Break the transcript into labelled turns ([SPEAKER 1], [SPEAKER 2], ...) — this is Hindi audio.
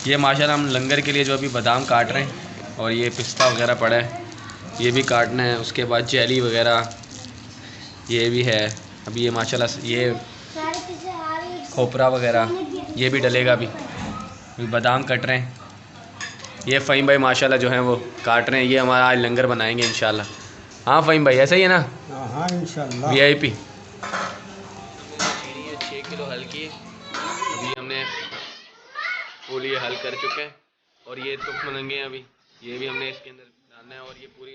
[SPEAKER 1] ये माशाल्लाह हम लंगर के लिए जो अभी बादाम काट रहे हैं और ये पिस्ता वगैरह पड़ा है, ये भी काटना है। उसके बाद जेली वगैरह ये भी है। अभी ये माशाल्लाह ये खोपरा वगैरह ये भी डलेगा। अभी बादाम कट रहे हैं। ये फ़हीम भाई माशाल्लाह जो है वो काट रहे हैं। ये हमारा आज लंगर बनाएंगे इंशाल्लाह। हाँ फ़हीम भाई ऐसा ही है ना?
[SPEAKER 2] हाँ इंशाल्लाह।
[SPEAKER 1] VIP 6 किलो हल की। अभी हमने फुल ये हल कर चुके हैं और ये तुख मलंगे हैं अभी, ये भी हमने इसके अंदर डालना है और ये पूरी